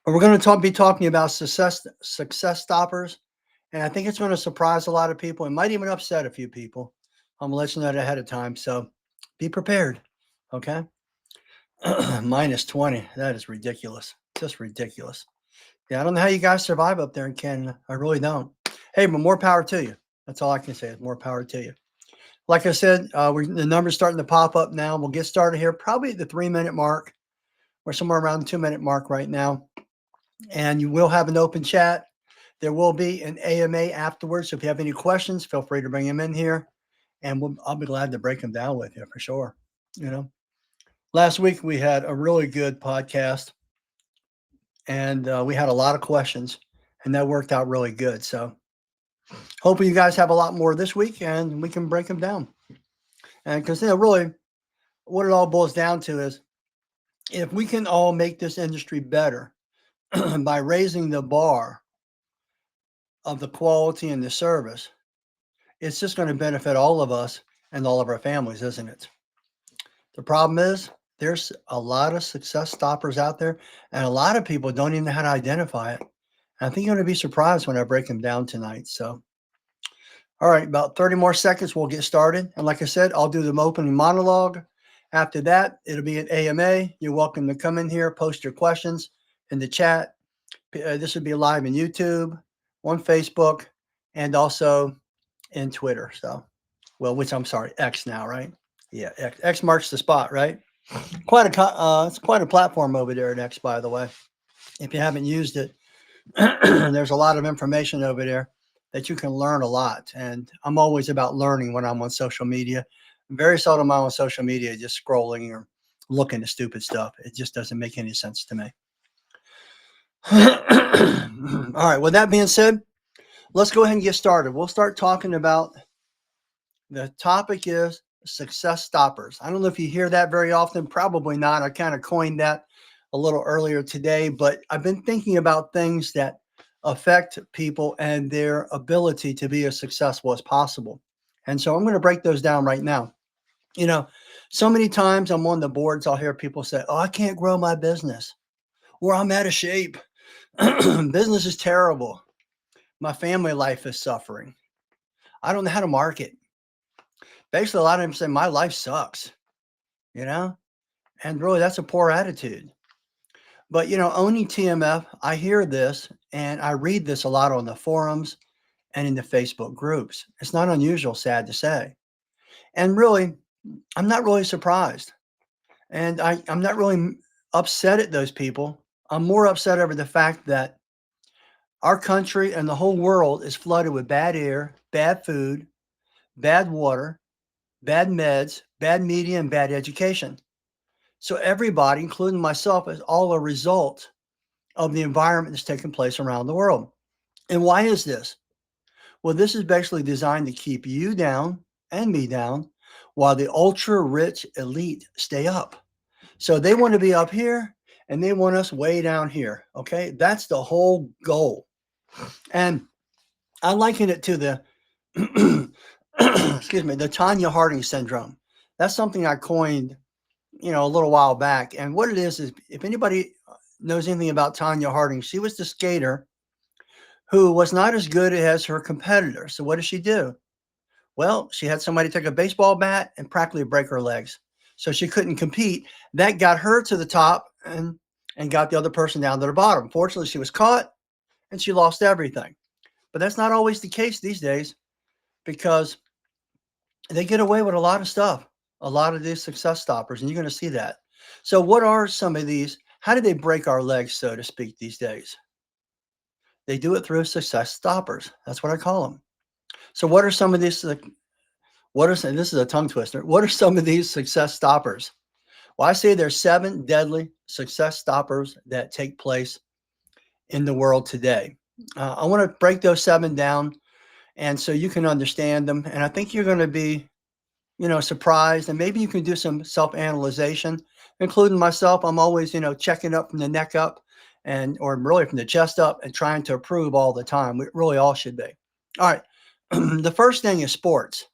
We're going to be talking about success stoppers, and I think it's going to surprise a lot of people. It might even upset a few people. I'm gonna let you know that ahead of time, so be prepared. Okay, -20. That is ridiculous. Just ridiculous. Yeah, I don't know how you guys survive up there in Canada. I really don't. Hey, but more power to you. That's all I can say is more power to you. Like I said, the numbers starting to pop up now. We'll get started here probably at the 3-minute mark. We're somewhere around the 2-minute mark right now. And you will have an open chat. There will be an AMA afterwards. So if you have any questions, feel free to bring them in here. And I'll be glad to break them down with you for sure. You know, last week we had a really good podcast and we had a lot of questions and that worked out really good. So hopefully you guys have a lot more this week and we can break them down. And because, really what it all boils down to is if we can all make this industry better by raising the bar of the quality and the service, it's just going to benefit all of us and all of our families, isn't it? The problem is there's a lot of success stoppers out there, and a lot of people don't even know how to identify it. And I think you're going to be surprised when I break them down tonight. So, all right, about 30 more seconds, we'll get started. And like I said, I'll do the opening monologue. After that, it'll be an AMA. You're welcome to come in here, post your questions in the chat. This will be live in YouTube, on Facebook, and also in Twitter. So, well, which I'm sorry, X now, right? Yeah, X marks the spot, right? It's quite a platform over there at X, by the way. If you haven't used it, there's a lot of information over there that you can learn a lot. And I'm always about learning when I'm on social media. Very seldom I'm on social media just scrolling or looking at stupid stuff. It just doesn't make any sense to me. All right. With that being said, let's go ahead and get started. We'll start talking about the topic is success stoppers. I don't know if you hear that very often. Probably not. I kind of coined that a little earlier today, but I've been thinking about things that affect people and their ability to be as successful as possible. And so I'm going to break those down right now. You know, so many times I'm on the boards, I'll hear people say, "Oh, I can't grow my business," or "I'm out of shape. Business is terrible. My family life is suffering. I don't know how to market." Basically, a lot of them say, "My life sucks," you know, and really that's a poor attitude. But, owning TMF, I hear this and I read this a lot on the forums and in the Facebook groups. It's not unusual, sad to say. And really, I'm not really surprised. And I'm not really upset at those people. I'm more upset over the fact that our country and the whole world is flooded with bad air, bad food, bad water, bad meds, bad media, and bad education. So everybody, including myself, is all a result of the environment that's taking place around the world. And why is this? Well, this is basically designed to keep you down and me down while the ultra rich elite stay up. So they want to be up here and they want us way down here. Okay. That's the whole goal. And I liken it to the, excuse me, the Tanya Harding syndrome. That's something I coined, a little while back. And what it is if anybody knows anything about Tanya Harding, she was the skater who was not as good as her competitor. So what did she do? Well, she had somebody take a baseball bat and practically break her legs. So she couldn't compete. That got her to the top and got the other person down to the bottom. Fortunately, she was caught and she lost everything. But that's not always the case these days because they get away with a lot of stuff, a lot of these success stoppers, and you're going to see that. So what are some of these? How do they break our legs, so to speak, these days? They do it through success stoppers. That's what I call them. So what are some of these? This is a tongue twister. What are some of these success stoppers? Well, I say there's 7 deadly success stoppers that take place in the world today. I want to break those 7 down, and so you can understand them. And I think you're going to be, surprised, and maybe you can do some self-analyzation, including myself. I'm always, checking up from the neck up, or really from the chest up, and trying to improve all the time. We really all should be. All right. The first thing is sports.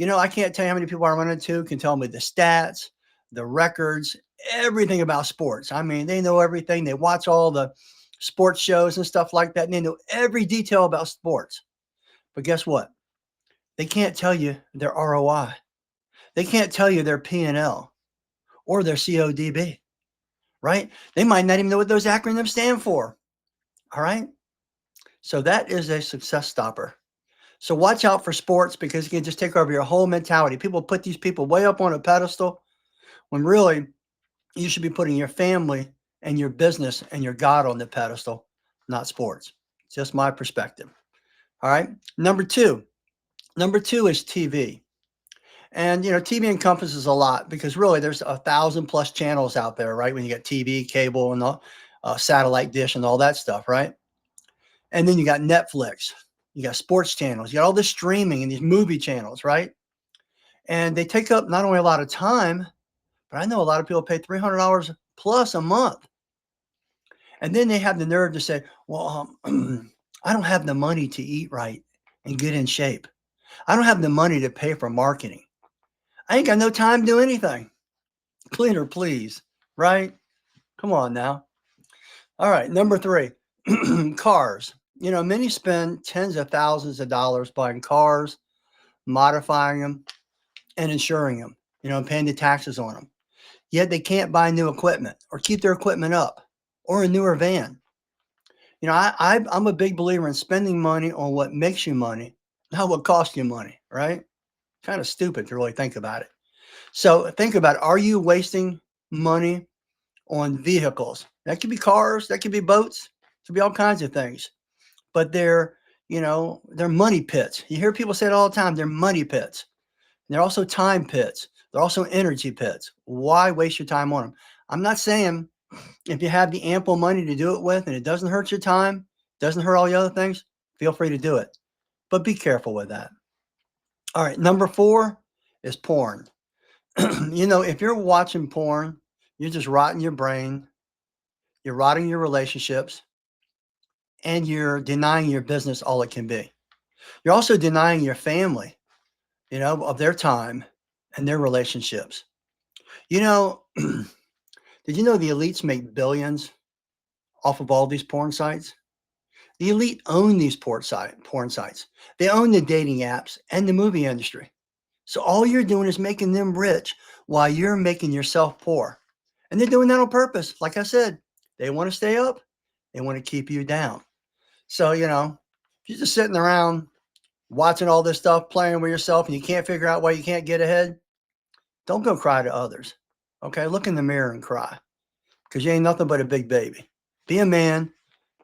I can't tell you how many people I run into can tell me the stats, the records, everything about sports. I mean, they know everything. They watch all the sports shows and stuff like that, and they know every detail about sports. But guess what? They can't tell you their ROI. They can't tell you their P&L or their CODB, right? They might not even know what those acronyms stand for. All right. So that is a success stopper. So watch out for sports because it can just take over your whole mentality. People put these people way up on a pedestal when really you should be putting your family and your business and your God on the pedestal, not sports. Just my perspective. All right. Number two is TV. And, TV encompasses a lot because really there's 1,000+ channels out there, right? When you get TV, cable, and the satellite dish and all that stuff, right? And then you got Netflix, you got sports channels, you got all this streaming and these movie channels, right? And they take up not only a lot of time, but I know a lot of people pay $300 plus a month. And then they have the nerve to say, well, I don't have the money to eat right and get in shape. I don't have the money to pay for marketing. I ain't got no time to do anything. Cleaner, please. Right? Come on now. All right. Number 3, cars. Many spend tens of thousands of dollars buying cars, modifying them, and insuring them, and paying the taxes on them. Yet they can't buy new equipment or keep their equipment up or a newer van. I'm a big believer in spending money on what makes you money, not what costs you money, right? Kind of stupid to really think about it. So think about it. Are you wasting money on vehicles? That could be cars, that could be boats, it could be all kinds of things. But they're money pits. You hear people say it all the time. They're money pits. They're also time pits. They're also energy pits. Why waste your time on them? I'm not saying if you have the ample money to do it with and it doesn't hurt your time, doesn't hurt all the other things, feel free to do it. But be careful with that. All right, number 4 is porn. If you're watching porn, you're just rotting your brain, you're rotting your relationships, and you're denying your business all it can be. You're also denying your family, of their time and their relationships. Did you know the elites make billions off of all these porn sites? The elite own these porn sites. They own the dating apps and the movie industry. So all you're doing is making them rich while you're making yourself poor. And they're doing that on purpose. Like I said, they want to stay up. They want to keep you down. So, if you're just sitting around watching all this stuff, playing with yourself, and you can't figure out why you can't get ahead, don't go cry to others. Okay? Look in the mirror and cry because you ain't nothing but a big baby. Be a man,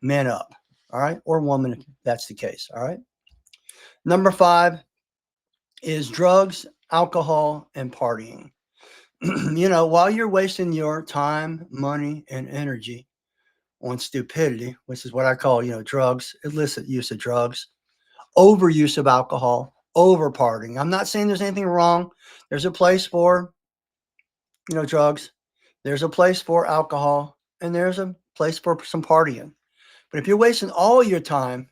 man up. All right? Or woman if that's the case. All right? Number 5 is drugs, alcohol, and partying. While you're wasting your time, money, and energy on stupidity, which is what I call, drugs, illicit use of drugs, overuse of alcohol, over partying. I'm not saying there's anything wrong. There's a place for, drugs. There's a place for alcohol, and there's a place for some partying. But if you're wasting all your time,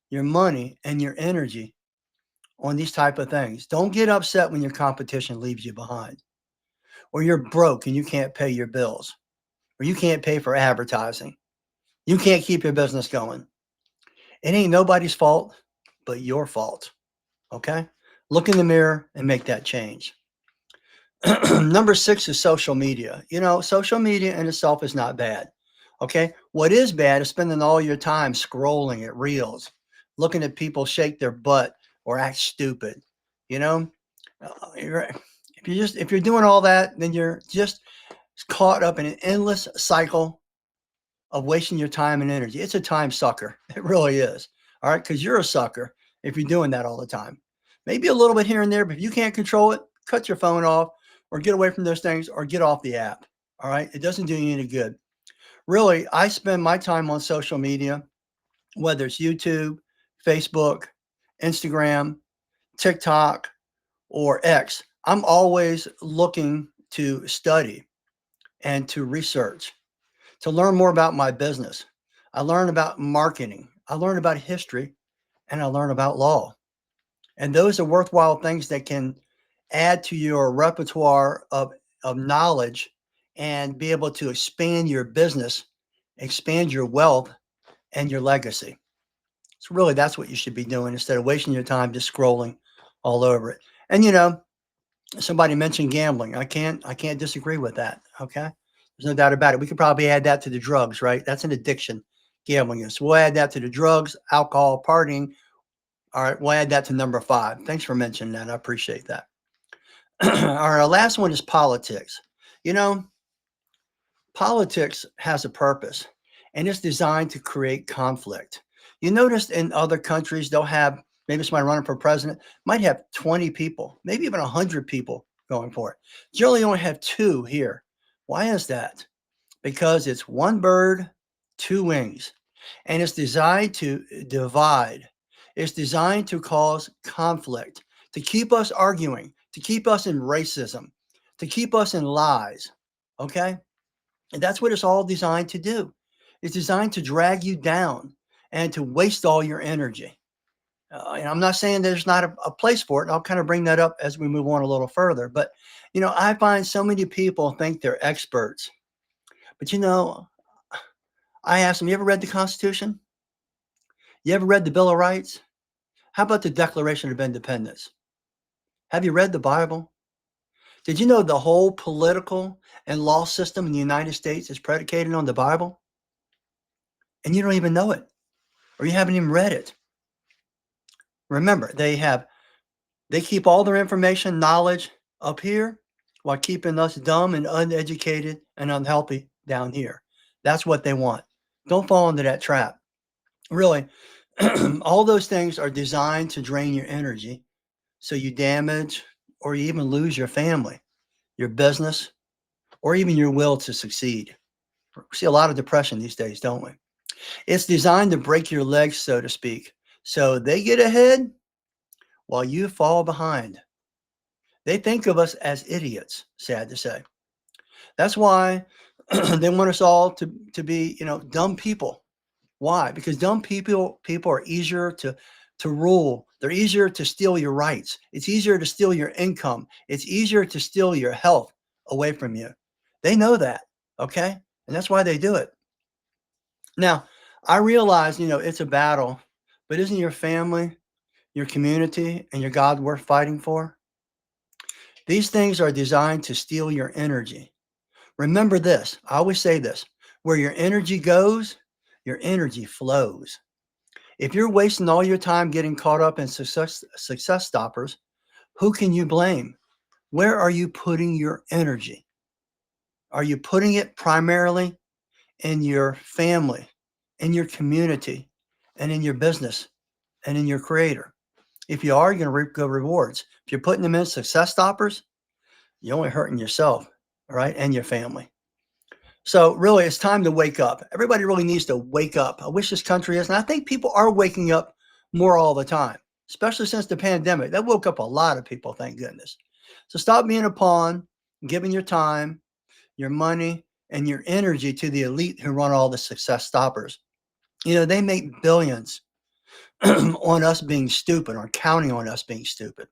your money, and your energy on these type of things, don't get upset when your competition leaves you behind, or you're broke and you can't pay your bills, or you can't pay for advertising. You can't keep your business going. It ain't nobody's fault but your fault. Okay? Look in the mirror and make that change. Number 6 is social media. Social media in itself is not bad. Okay? What is bad is spending all your time scrolling at reels, looking at people shake their butt or act stupid. If you're doing all that, then you're just caught up in an endless cycle of wasting your time and energy. It's a time sucker. It really is. All right. Because you're a sucker if you're doing that all the time. Maybe a little bit here and there, but if you can't control it, cut your phone off or get away from those things or get off the app. All right. It doesn't do you any good. Really, I spend my time on social media, whether it's YouTube, Facebook, Instagram, TikTok, or X. I'm always looking to study and to research, to learn more about my business. I learn about marketing. I learn about history, and I learn about law. And those are worthwhile things that can add to your repertoire of knowledge and be able to expand your business, expand your wealth, and your legacy. So really, that's what you should be doing instead of wasting your time just scrolling all over it. And somebody mentioned gambling. I can't disagree with that. Okay, there's no doubt about it. We could probably add that to the drugs, right? That's an addiction. Gambling is. We'll add that to the drugs, alcohol, partying. All right, we'll add that to number 5. Thanks for mentioning that. I appreciate that. All right, our last one is politics. You know, politics has a purpose, and it's designed to create conflict. You notice in other countries, they'll have maybe somebody running for president, might have 20 people, maybe even 100 people going for it. Generally, only have 2 here. Why is that? Because it's one bird, 2 wings, and it's designed to divide. It's designed to cause conflict, to keep us arguing, to keep us in racism, to keep us in lies. Okay? And that's what it's all designed to do. It's designed to drag you down and to waste all your energy. And I'm not saying there's not a place for it. And I'll kind of bring that up as we move on a little further. But, I find so many people think they're experts. But, I ask them, you ever read the Constitution? You ever read the Bill of Rights? How about the Declaration of Independence? Have you read the Bible? Did you know the whole political and law system in the United States is predicated on the Bible? And you don't even know it, or you haven't even read it. Remember, they keep all their information, knowledge up here while keeping us dumb and uneducated and unhealthy down here. That's what they want. Don't fall into that trap. Really, all those things are designed to drain your energy so you damage or you even lose your family, your business, or even your will to succeed. We see a lot of depression these days, don't we? It's designed to break your legs, so to speak. So they get ahead while you fall behind. They think of us as idiots, sad to say. That's why they want us all to be, dumb people. Why? Because dumb people are easier to rule. They're easier to steal your rights. It's easier to steal your income. It's easier to steal your health away from you. They know that, okay? And that's why they do it. Now, I realize, it's a battle, but isn't your family, your community, and your God worth fighting for? These things are designed to steal your energy. Remember this. I always say this. Where your energy goes, your energy flows. If you're wasting all your time getting caught up in success stoppers, who can you blame? Where are you putting your energy? Are you putting it primarily in your family, in your community, and in your business, and in your creator? If you are, you're going to reap good rewards. If you're putting them in success stoppers, you're only hurting yourself, all right, and your family. So really, it's time to wake up. Everybody really needs to wake up. I wish this country is, and I think people are waking up more all the time, especially since the pandemic. That woke up a lot of people, thank goodness. So stop being a pawn, giving your time, your money, and your energy to the elite who run all the success stoppers. They make billions on us being stupid, or counting on us being stupid.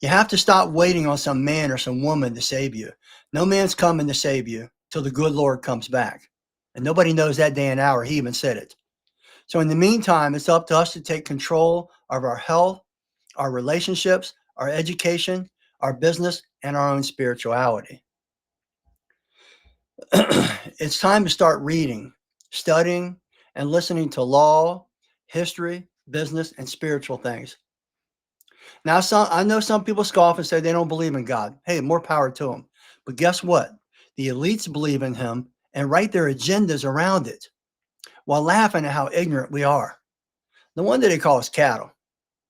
You have to stop waiting on some man or some woman to save you. No man's coming to save you till the good Lord comes back. And nobody knows that day and hour. He even said it. So in the meantime, it's up to us to take control of our health, our relationships, our education, our business, and our own spirituality. It's time to start reading, studying, and listening to law, history, business, and spiritual things. Now, I know some people scoff and say they don't believe in God. Hey, more power to them. But guess what? The elites believe in him and write their agendas around it while laughing at how ignorant we are. No wonder they call us cattle.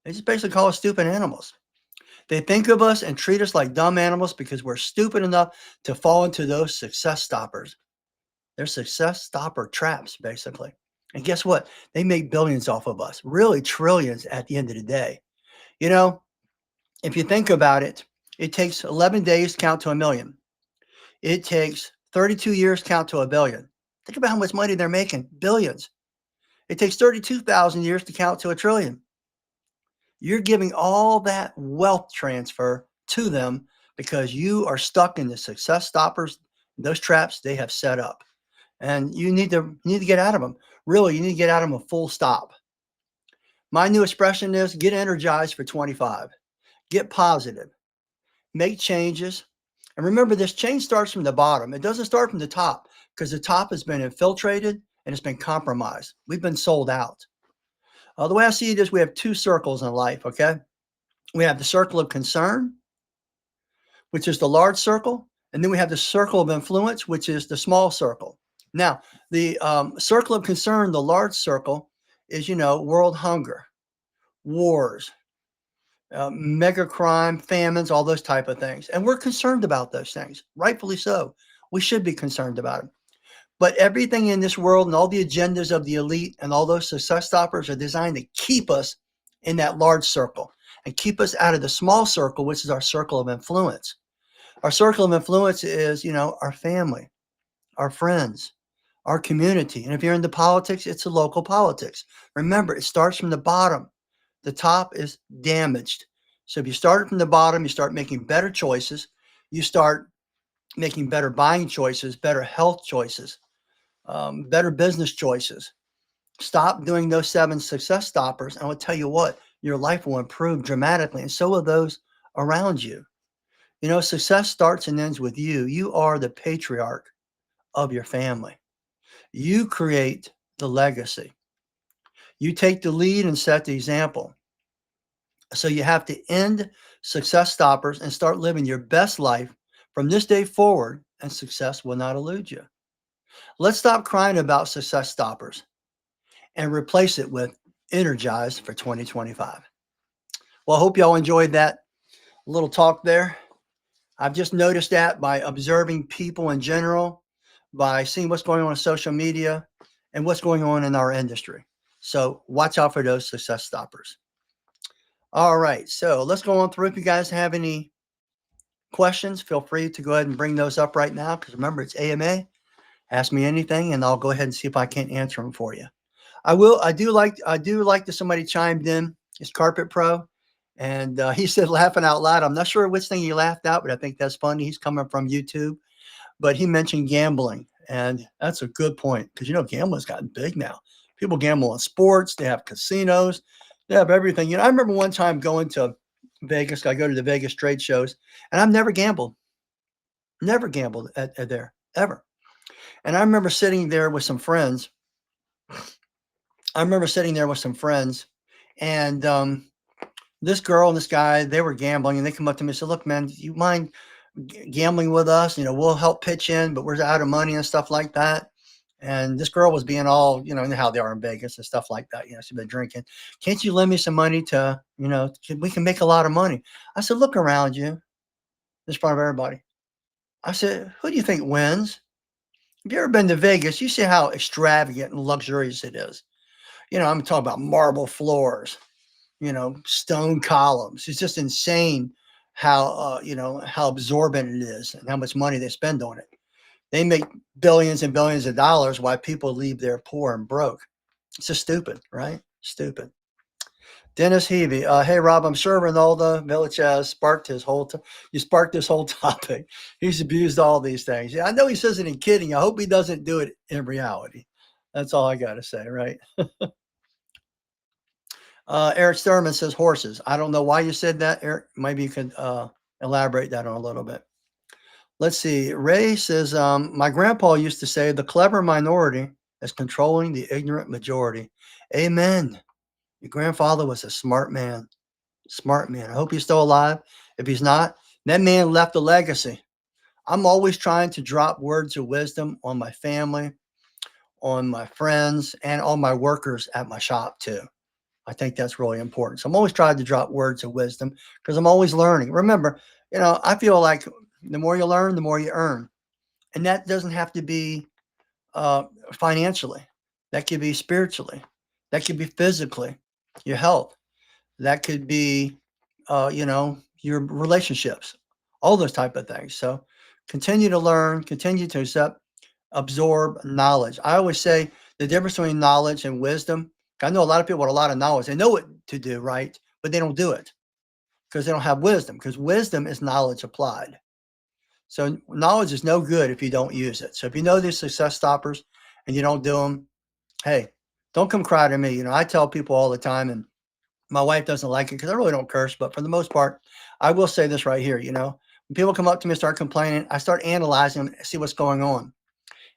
They just basically call us stupid animals. They think of us and treat us like dumb animals because we're stupid enough to fall into those success stoppers. They're success stopper traps, basically. And guess what? They make billions off of us, really trillions at the end of the day. If you think about it, it takes 11 days to count to a million. It takes 32 years to count to a billion. Think about how much money they're making, billions. It takes 32,000 years to count to a trillion. You're giving all that wealth transfer to them because you are stuck in the success stoppers, those traps they have set up. And you need to get out of them. Really, you need to get out of them a full stop. My new expression is get energized for 25. Get positive. Make changes. And remember, this change starts from the bottom. It doesn't start from the top because the top has been infiltrated and it's been compromised. We've been sold out. The way I see it is we have two circles in life, okay? We have the circle of concern, which is the large circle, and then we have the circle of influence, which is the small circle. Now, the circle of concern, the large circle, is, world hunger, wars, mega crime, famines, all those type of things. And we're concerned about those things, rightfully so. We should be concerned about them. But everything in this world and all the agendas of the elite and all those success stoppers are designed to keep us in that large circle and keep us out of the small circle, which is our circle of influence. Our circle of influence is, our family, our friends, our community. And if you're into politics, it's the local politics. Remember, it starts from the bottom. The top is damaged. So if you start from the bottom, you start making better choices. You start making better buying choices, better health choices, better business choices. Stop doing those 7 success stoppers. And I will tell you what, your life will improve dramatically. And so will those around you. Success starts and ends with you. You are the patriarch of your family. You create the legacy. You take the lead and set the example. So you have to end success stoppers and start living your best life from this day forward, and success will not elude you. Let's stop crying about success stoppers and replace it with energize for 2025. Well, I hope y'all enjoyed that little talk there. I've just noticed that by observing people in general, by seeing what's going on social media and what's going on in our industry. So watch out for those success stoppers. All right, so let's go on through. If you guys have any questions, feel free to go ahead and bring those up right now, because remember, it's AMA. Ask me anything and I'll go ahead and see if I can't answer them for you. I do like that somebody chimed in. It's Carpet Pro. And he said, laughing out loud. I'm not sure which thing he laughed out, but I think that's funny. He's coming from YouTube. But he mentioned gambling. And that's a good point, because, gambling's gotten big now. People gamble on sports. They have casinos. They have everything. I remember one time going to Vegas. I go to the Vegas trade shows, and I've never gambled. Never gambled at there, ever. And I remember sitting there with some friends. And this girl and this guy, they were gambling, and they come up to me and said, look, man, do you mind gambling with us? We'll help pitch in, but we're out of money and stuff like that. And this girl was being all, how they are in Vegas and stuff like that. She's been drinking. Can't you lend me some money to, we can make a lot of money? I said, look around you. This is front of everybody. I said, who do you think wins? Have you ever been to Vegas? You see how extravagant and luxurious it is. I'm talking about marble floors, stone columns. It's just insane how, how absorbent it is and how much money they spend on it. They make billions and billions of dollars while people leave there poor and broke. It's just stupid, right? Stupid. Dennis Heavey. Hey, Rob, I'm sure Ronaldo Village has sparked this whole topic. He's abused all these things. Yeah, I know he says it in kidding. I hope he doesn't do it in reality. That's all I got to say, right? Eric Sturman says horses. I don't know why you said that, Eric. Maybe you could elaborate that on a little bit. Let's see. Ray says, my grandpa used to say, the clever minority is controlling the ignorant majority. Amen. Your grandfather was a smart man. Smart man. I hope he's still alive. If he's not, that man left a legacy. I'm always trying to drop words of wisdom on my family, on my friends, and on my workers at my shop too. I think that's really important. So I'm always trying to drop words of wisdom because I'm always learning. Remember, I feel like the more you learn, the more you earn. And that doesn't have to be financially. That could be spiritually. That could be physically, your health. That could be, your relationships, all those type of things. So continue to learn, continue to absorb knowledge. I always say the difference between knowledge and wisdom. I know a lot of people with a lot of knowledge. They know what to do, right? But they don't do it because they don't have wisdom, because wisdom is knowledge applied. So knowledge is no good if you don't use it. So if you know these success stoppers, and you don't do them, hey, don't come cry to me. I tell people all the time, and my wife doesn't like it because I really don't curse, but for the most part, I will say this right here. When people come up to me and start complaining, I start analyzing them, see what's going on.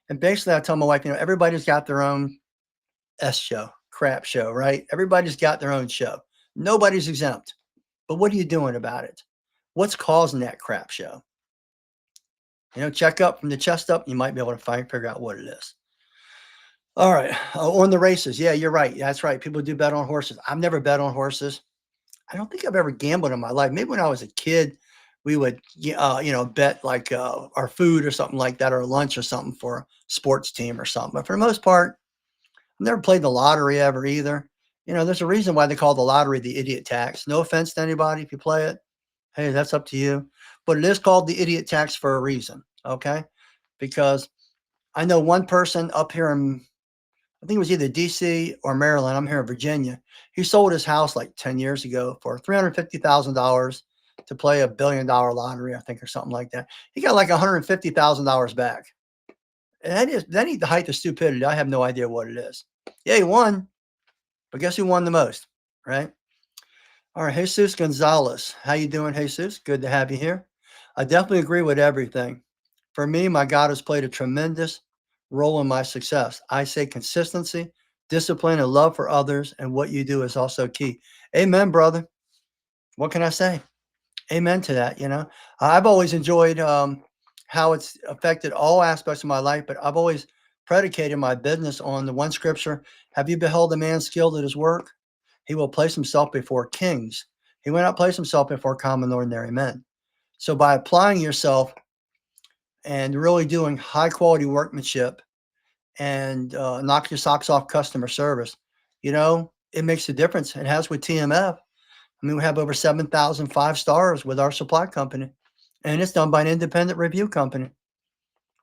And basically, I tell my wife, everybody's got their own S show, crap show, right? Everybody's got their own show. Nobody's exempt. But what are you doing about it? What's causing that crap show? Check up from the chest up. You might be able to figure out what it is. All right. On the races. Yeah, you're right. That's right. People do bet on horses. I've never bet on horses. I don't think I've ever gambled in my life. Maybe when I was a kid, we would, bet like our food or something like that, or lunch or something for a sports team or something. But for the most part, I've never played the lottery ever either. There's a reason why they call the lottery the idiot tax. No offense to anybody if you play it. Hey, that's up to you. But it is called the idiot tax for a reason. Okay. Because I know one person up here in, I think it was either DC or Maryland. I'm here in Virginia. He sold his house like 10 years ago for $350,000 to play a $1 billion lottery, I think, or something like that. He got like $150,000 back. And that ain't the height of stupidity. I have no idea what it is. Yeah, he won, but guess who won the most, right? All right, Jesus Gonzalez. How you doing, Jesus? Good to have you here. I definitely agree with everything. For me, my God has played a tremendous role in my success. I say consistency, discipline, and love for others, and what you do is also key. Amen, brother. What can I say? Amen to that. I've always enjoyed how it's affected all aspects of my life, but I've always predicated my business on the one scripture. Have you beheld a man skilled at his work? He will place himself before kings. He will not place himself before common ordinary men. So by applying yourself and really doing high quality workmanship and knock your socks off customer service, it makes a difference. It has with TMF. I mean, we have over 7,000 5 stars with our supply company, and it's done by an independent review company.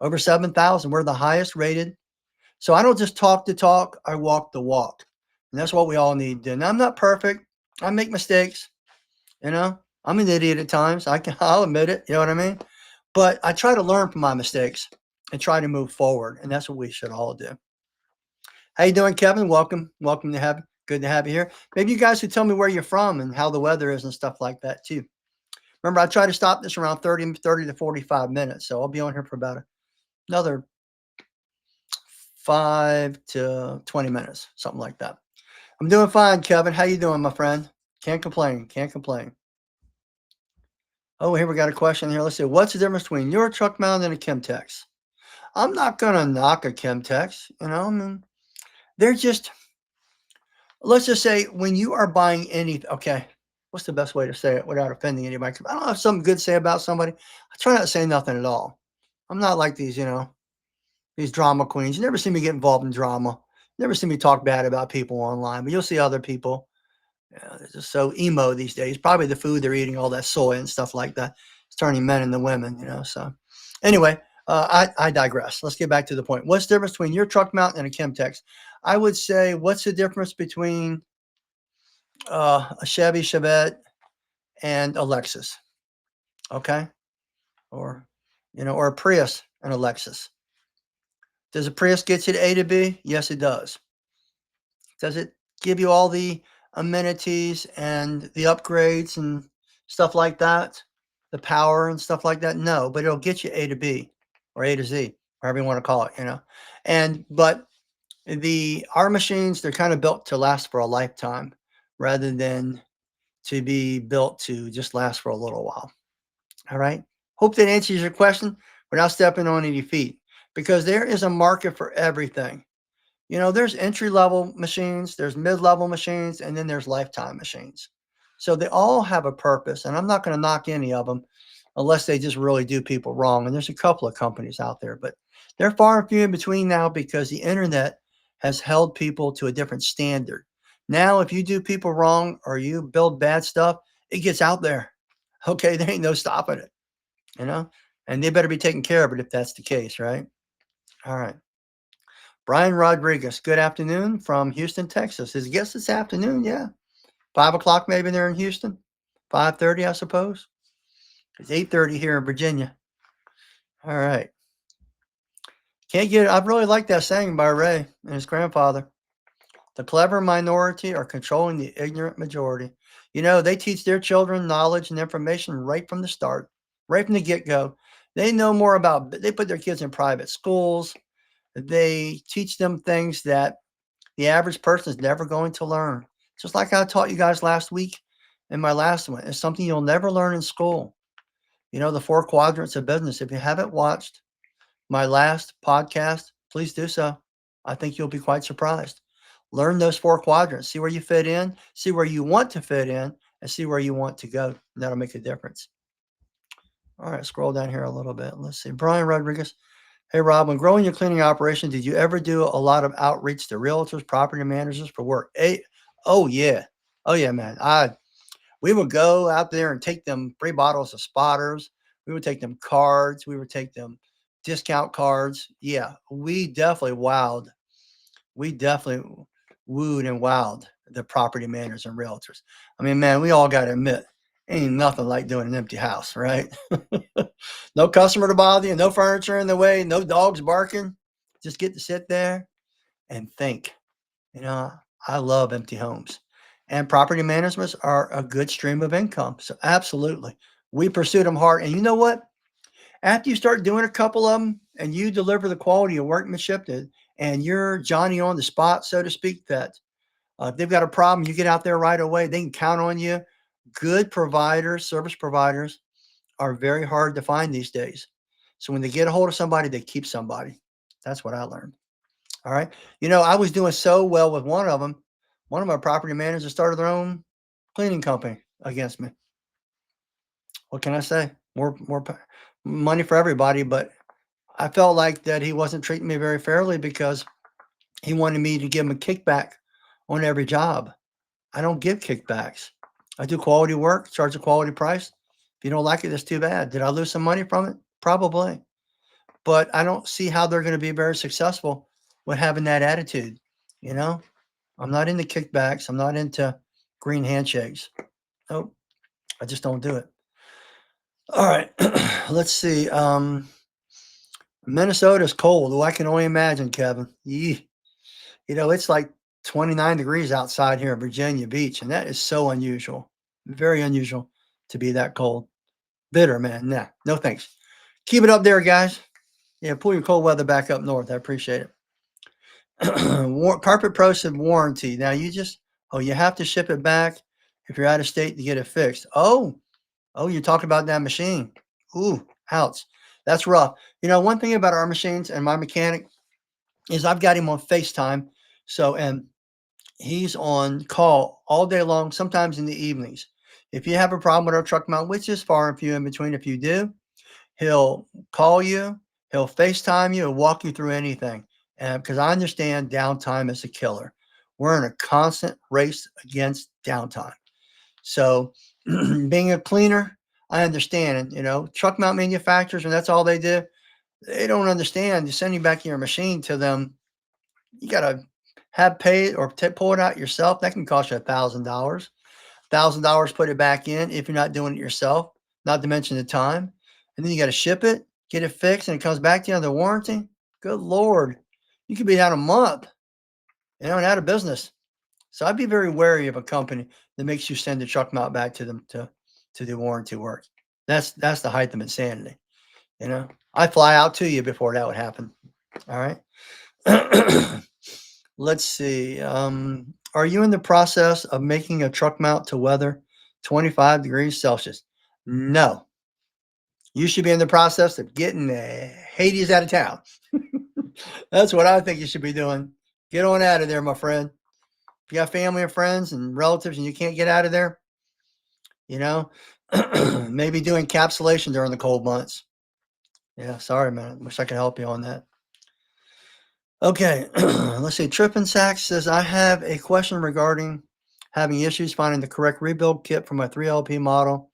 Over 7,000. We're the highest rated. So I don't just talk the talk, I walk the walk. And that's what we all need to do. Now, I'm not perfect. I make mistakes. I'm an idiot at times. I'll admit it. You know what I mean? But I try to learn from my mistakes and try to move forward. And that's what we should all do. How you doing, Kevin? Welcome. Good to have you here. Maybe you guys could tell me where you're from and how the weather is and stuff like that too. Remember, I try to stop this around 30 to 45 minutes. So I'll be on here for about another 5 to 20 minutes, something like that. I'm doing fine, Kevin. How you doing, my friend? Can't complain. Oh, here we got a question here. Let's see. What's the difference between your truck mount and a Chemtex? I'm not going to knock a Chemtex. I mean, they're just, let's just say when you are buying anything, okay, what's the best way to say it without offending anybody? I don't have something good to say about somebody. I try not to say nothing at all. I'm not like these, these drama queens. You never see me get involved in drama. You never see me talk bad about people online, but you'll see other people. They're just so emo these days. Probably the food they're eating, all that soy and stuff like that. It's turning men into women, So anyway, I digress. Let's get back to the point. What's the difference between your truck mount and a Chemtex? I would say, what's the difference between a Chevy Chevette and a Lexus? Okay, or or a Prius and a Lexus. Does a Prius get you to A to B? Yes, it does. Does it give you all the amenities and the upgrades and stuff like that? The power and stuff like that? No, but it'll get you A to B or A to Z, whatever you want to call it, but our machines, they're kind of built to last for a lifetime rather than to be built to just last for a little while. All right. Hope that answers your question without stepping on any feet, because there is a market for everything. There's entry level machines, there's mid level machines, and then there's lifetime machines. So they all have a purpose, and I'm not going to knock any of them unless they just really do people wrong. And there's a couple of companies out there, but they're far and few in between now because the internet has held people to a different standard. Now, if you do people wrong or you build bad stuff, it gets out there. Okay, there ain't no stopping it, and they better be taking care of it if that's the case, right? All right. Brian Rodriguez, good afternoon from Houston, Texas. His guest this afternoon, yeah. 5 o'clock maybe there in Houston. 5:30, I suppose. It's 8:30 here in Virginia. All right. Can't get it. I really like that saying by Ray and his grandfather. The clever minority are controlling the ignorant majority. They teach their children knowledge and information right from the start, right from the get go. They put their kids in private schools. They teach them things that the average person is never going to learn. Just like I taught you guys last week in my last one. It's something you'll never learn in school. The four quadrants of business. If you haven't watched my last podcast, please do so. I think you'll be quite surprised. Learn those four quadrants. See where you fit in, see where you want to fit in, and see where you want to go. And that'll make a difference. All right, scroll down here a little bit. Let's see. Brian Rodriguez. Hey, Rob, when growing your cleaning operation, did you ever do a lot of outreach to realtors, property managers for work? Hey, oh, yeah. Oh, yeah, man. We would go out there and take them free bottles of spotters. We would take them cards. We would take them discount cards. Yeah, we definitely wooed and wowed the property managers and realtors. I mean, man, we all got to admit, ain't nothing like doing an empty house, right? No customer to bother you, no furniture in the way, no dogs barking. Just get to sit there and think. I love empty homes. And property managements are a good stream of income. So absolutely. We pursue them hard. And you know what? After you start doing a couple of them and you deliver the quality of workmanship and you're Johnny on the spot, so to speak, that if they've got a problem, you get out there right away. They can count on you. Good providers, service providers are very hard to find these days. So when they get a hold of somebody, they keep somebody. That's what I learned. All right. I was doing so well with one of them. One of my property managers started their own cleaning company against me. What can I say? More money for everybody, but I felt like that he wasn't treating me very fairly because he wanted me to give him a kickback on every job. I don't give kickbacks. I do quality work, charge a quality price. If you don't like it, that's too bad. Did I lose some money from it? Probably. But I don't see how they're going to be very successful with having that attitude. I'm not into kickbacks. I'm not into green handshakes. Nope. I just don't do it. All right. Let's see. Minnesota's cold. Oh, I can only imagine, Kevin. Yee. It's like 29 degrees outside here in Virginia Beach, and that is so unusual. Very unusual to be that cold. Bitter, man. Nah, no thanks. Keep it up there, guys. Yeah, pull your cold weather back up north. I appreciate it. Carpet Pro said warranty. Now you have to ship it back if you're out of state to get it fixed. Oh, you're talking about that machine. Ooh, ouch. That's rough. One thing about our machines and my mechanic is I've got him on FaceTime. And he's on call all day long, sometimes in the evenings. If you have a problem with our truck mount, which is far and few in between, if you do, he'll call you, he'll FaceTime you, and walk you through anything. Because I understand downtime is a killer. We're in a constant race against downtime. So being a cleaner, I understand. And, truck mount manufacturers, and that's all they do, they don't understand. You sending back your machine to them, you got to have paid or pull it out yourself. That can cost you $1,000. $1,000, put it back in if you're not doing it yourself, not to mention the time. And then you got to ship it, get it fixed, and it comes back to you under warranty. Good Lord. You could be out a month, and out of business. So I'd be very wary of a company that makes you send the truck mount back to them to do warranty work. That's the height of insanity. I fly out to you before that would happen. All right. Let's see. Are you in the process of making a truck mount to weather 25 degrees Celsius? No. You should be in the process of getting Hades out of town. That's what I think you should be doing. Get on out of there, my friend. If you got family and friends and relatives and you can't get out of there, maybe do encapsulation during the cold months. Yeah, sorry, man. Wish I could help you on that. Okay, let's see. Trippin' Sacks says, I have a question regarding having issues finding the correct rebuild kit for my 3LP model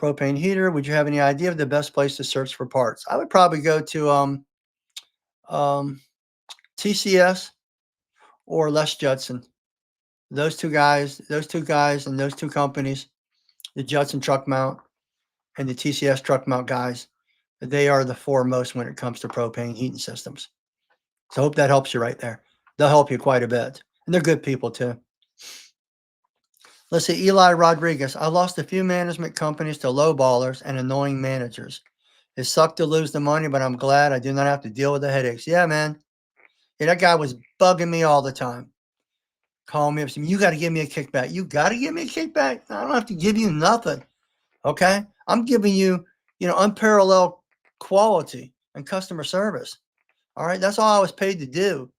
propane heater. Would you have any idea of the best place to search for parts? I would probably go to TCS or Les Judson. Those two guys and those two companies, the Judson truck mount and the TCS truck mount guys, they are the foremost when it comes to propane heating systems. So I hope that helps you right there. They'll help you quite a bit. And they're good people too. Let's see, Eli Rodriguez. I lost a few management companies to lowballers and annoying managers. It sucked to lose the money, but I'm glad I do not have to deal with the headaches. Yeah, man. Yeah, that guy was bugging me all the time. Calling me up saying, you got to give me a kickback. You got to give me a kickback. I don't have to give you nothing. Okay. I'm giving you, unparalleled quality and customer service. All right. That's all I was paid to do.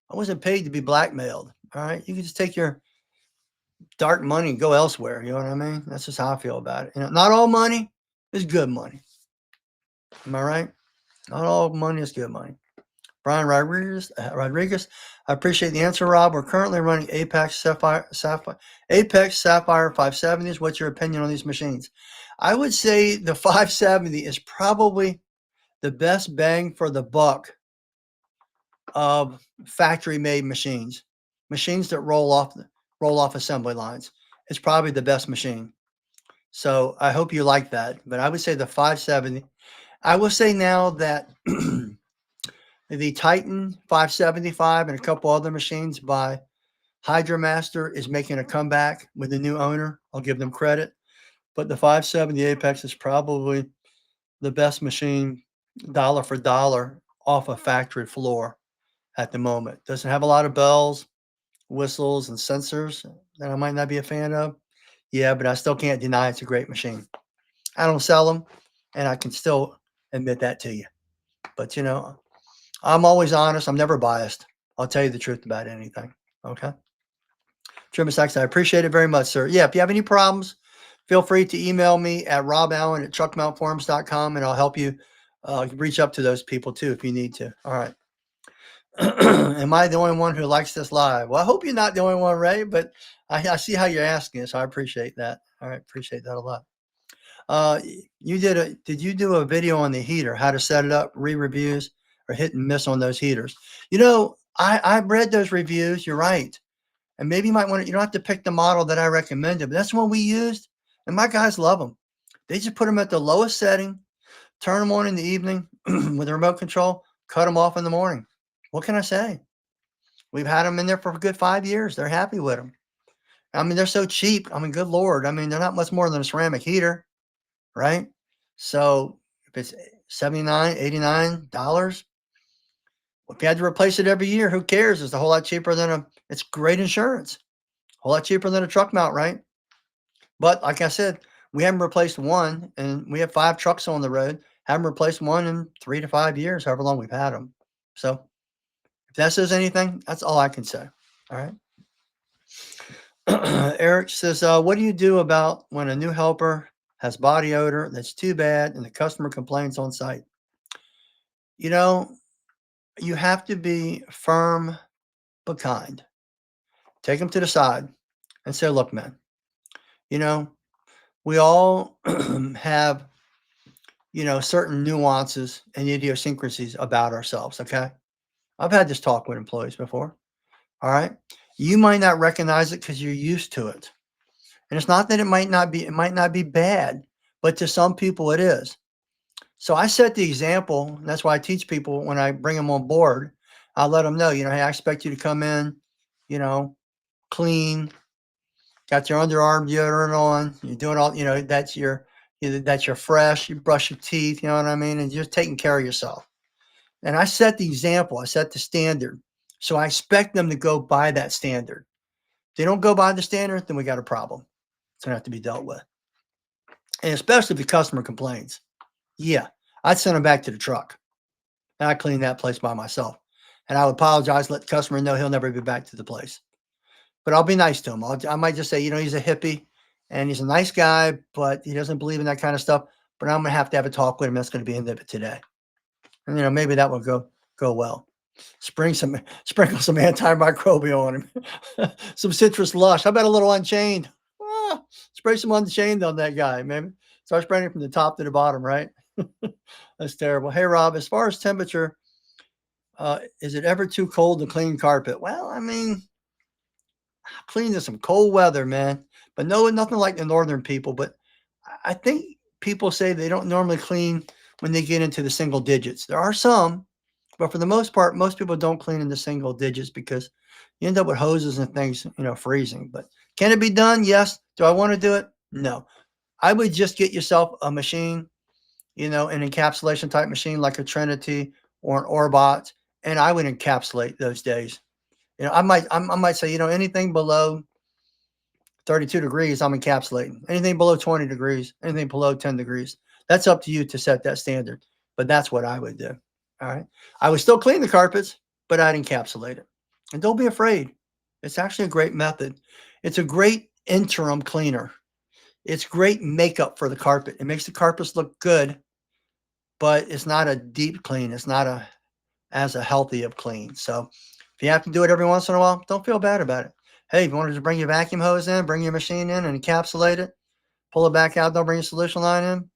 I wasn't paid to be blackmailed. All right. You can just take your dark money and go elsewhere. You know what I mean? That's just how I feel about it. Not all money is good money. Am I right? Not all money is good money. Brian Rodriguez, I appreciate the answer, Rob. We're currently running Apex Sapphire 570s. What's your opinion on these machines? I would say the 570 is probably the best bang for the buck of factory-made machines that roll off assembly lines. It's probably the best machine. So I hope you like that. But I would say the 570. I will say now that the Titan 575 and a couple other machines by HydroMaster is making a comeback with the new owner. I'll give them credit. But the 570 Apex is probably the best machine dollar for dollar off a factory floor at the moment. Doesn't have a lot of bells, whistles, and sensors that I might not be a fan of. Yeah, but I still can't deny it's a great machine. I don't sell them, and I can still admit that to you. But, I'm always honest. I'm never biased. I'll tell you the truth about anything. Okay. Trim Sachs, I appreciate it very much, sir. Yeah, if you have any problems, feel free to email me at roballen@truckmountforums.com, and I'll help you reach up to those people too if you need to. All right. Am I the only one who likes this live? Well, I hope you're not the only one, Ray, but I see how you're asking it, so I appreciate that. All right, appreciate that a lot. Did you do a video on the heater, how to set it up, reviews, or hit and miss on those heaters? I've read those reviews. You're right. And maybe you might want to, you don't have to pick the model that I recommended, but that's one we used. And my guys love them. They just put them at the lowest setting, turn them on in the evening with a remote control, cut them off in the morning. What can I say? We've had them in there for a good 5 years. They're happy with them. I mean, they're so cheap. I mean, good Lord. I mean, they're not much more than a ceramic heater, right? So if it's $79, $89, if you had to replace it every year, who cares? It's a whole lot cheaper it's great insurance. A whole lot cheaper than a truck mount, right? But like I said, we haven't replaced one, and we have 5 trucks on the road. Haven't replaced one in 3 to 5 years, however long we've had them. So if that says anything, that's all I can say. All right. Eric says, what do you do about when a new helper has body odor that's too bad and the customer complains on site? You have to be firm but kind. Take them to the side and say, look, man, we all have, certain nuances and idiosyncrasies about ourselves. Okay. I've had this talk with employees before. All right. You might not recognize it because you're used to it. And it's not that it might not be bad, but to some people it is. So I set the example. And that's why I teach people when I bring them on board. I let them know, hey, I expect you to come in, clean, got your underarm deodorant on. You're doing all, that's your fresh. You brush your teeth. You know what I mean? And you're taking care of yourself. And I set the example. I set the standard. So I expect them to go by that standard. If they don't go by the standard, then we got a problem. It's going to have to be dealt with. And especially if the customer complains. Yeah, I'd send them back to the truck. And I clean that place by myself. And I would apologize, let the customer know he'll never be back to the place. But I'll be nice to him. I might just say, he's a hippie and he's a nice guy, but he doesn't believe in that kind of stuff. But I'm going to have a talk with him. That's going to be in it today. And, maybe that will go well. Sprinkle some antimicrobial on him. Some citrus lush. How about a little Unchained? Spray some Unchained on that guy, man. Start spraying from the top to the bottom, right? That's terrible. Hey, Rob, as far as temperature, is it ever too cold to clean carpet? Well, I mean, clean in some cold weather, man. But no, nothing like the northern people. But I think people say they don't normally clean when they get into the single digits. There are some, but for the most part, most people don't clean in the single digits because you end up with hoses and things, freezing. But can it be done? Yes. Do I want to do it? No. I would just get yourself a machine, an encapsulation type machine like a Trinity or an Orbot, and I would encapsulate those days. I might say, anything below 32 degrees, I'm encapsulating. Anything below 20 degrees, anything below 10 degrees. That's up to you to set that standard. But that's what I would do. All right. I would still clean the carpets, but I'd encapsulate it. And don't be afraid. It's actually a great method. It's a great interim cleaner. It's great makeup for the carpet. It makes the carpets look good, but it's not a deep clean. It's not as a healthy of clean. So if you have to do it every once in a while, don't feel bad about it. Hey, if you wanted to bring your vacuum hose in, bring your machine in and encapsulate it, pull it back out, don't bring your solution line in,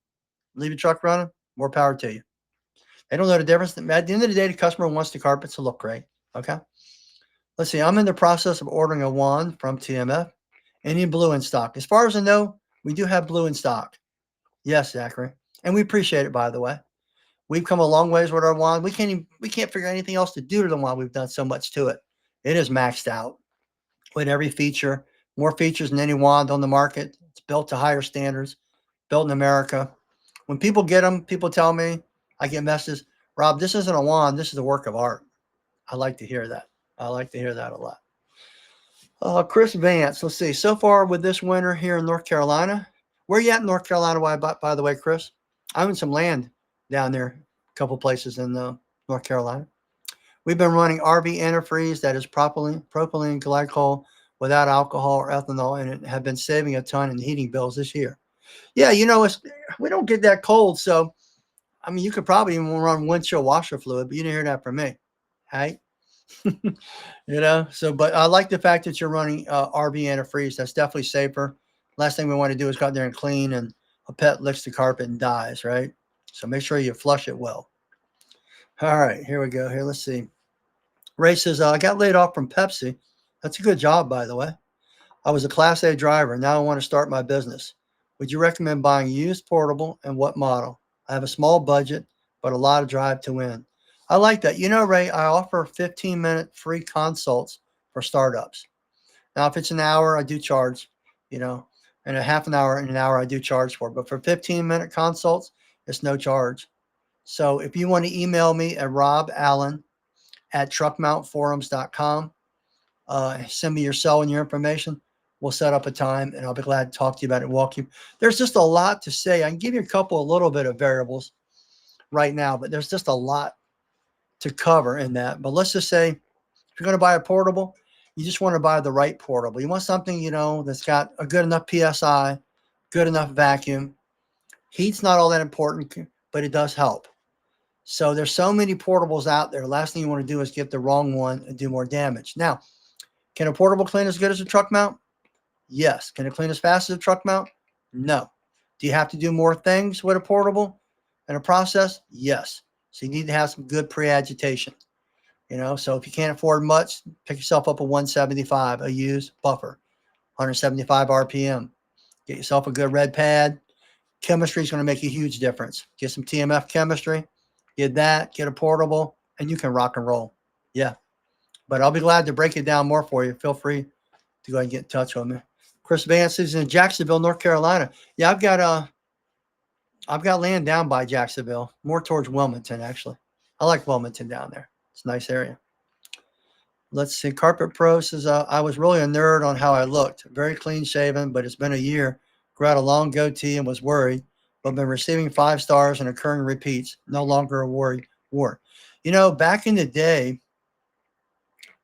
leave your truck running, more power to you. They don't know the difference. At the end of the day, the customer wants the carpet to look great. Okay. Let's see. I'm in the process of ordering a wand from TMF. Any blue in stock? As far as I know, we do have blue in stock. Yes, Zachary. And we appreciate it, by the way. We've come a long ways with our wand. We can't figure anything else to do to the wand. We've done so much to it. It is maxed out with every feature, more features than any wand on the market. It's built to higher standards, built in America. When people get them, people tell me, I get messages, Rob, this isn't a wand. This is a work of art. I like to hear that. I like to hear that a lot. Chris Vance, let's see. So far with this winter here in North Carolina, where are you at in North Carolina, by the way, Chris? I own some land down there, a couple places in North Carolina. We've been running RV antifreeze, that is propylene glycol without alcohol or ethanol, and it have been saving a ton in heating bills this year. Yeah, we don't get that cold, so I mean, you could probably even run windshield washer fluid, but you didn't hear that from me, right? So, but I like the fact that you're running RV antifreeze. That's definitely safer. Last thing we want to do is go out there and clean, and a pet licks the carpet and dies, right? So make sure you flush it well. All right, here we go. Here, let's see. Ray says, I got laid off from Pepsi. That's a good job, by the way. I was a Class A driver. Now I want to start my business. Would you recommend buying used portable and what model? I have a small budget, but a lot of drive to win. I like that. Ray, I offer 15-minute free consults for startups. Now, if it's an hour, I do charge, and a half an hour and an hour, I do charge for. But for 15-minute consults, it's no charge. So if you want to email me at roballen@truckmountforums.com, send me your cell and your information. We'll set up a time, and I'll be glad to talk to you about it and walk you. There's just a lot to say. I can give you a little bit of variables right now, but there's just a lot to cover in that. But let's just say if you're going to buy a portable, you just want to buy the right portable. You want something, that's got a good enough PSI, good enough vacuum. Heat's not all that important, but it does help. So there's so many portables out there. Last thing you want to do is get the wrong one and do more damage. Now, can a portable clean as good as a truck mount? Yes. Can it clean as fast as a truck mount? No. Do you have to do more things with a portable and a process? Yes. So you need to have some good pre-agitation. So if you can't afford much, pick yourself up a 175, a used buffer, 175 RPM. Get yourself a good red pad. Chemistry is going to make a huge difference. Get some TMF chemistry, get a portable, and you can rock and roll. Yeah. But I'll be glad to break it down more for you. Feel free to go ahead and get in touch with me. Chris Vance is in Jacksonville, North Carolina. Yeah, I've got land down by Jacksonville, more towards Wilmington, actually. I like Wilmington down there. It's a nice area. Let's see. Carpet Pro says, I was really a nerd on how I looked. Very clean shaven, but it's been a year. Grew out a long goatee and was worried, but been receiving 5 stars and occurring repeats. No longer a worry. Back in the day,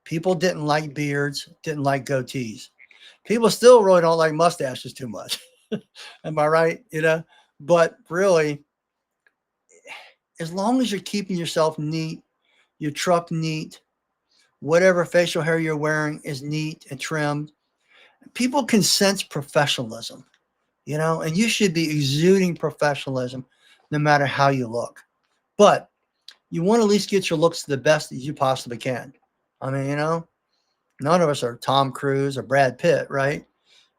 people didn't like beards, didn't like goatees. People still really don't like mustaches too much. Am I right? But really, as long as you're keeping yourself neat, your truck neat, whatever facial hair you're wearing is neat and trimmed, people can sense professionalism, and you should be exuding professionalism no matter how you look. But you want to at least get your looks to the best that you possibly can. I mean, none of us are Tom Cruise or Brad Pitt, right?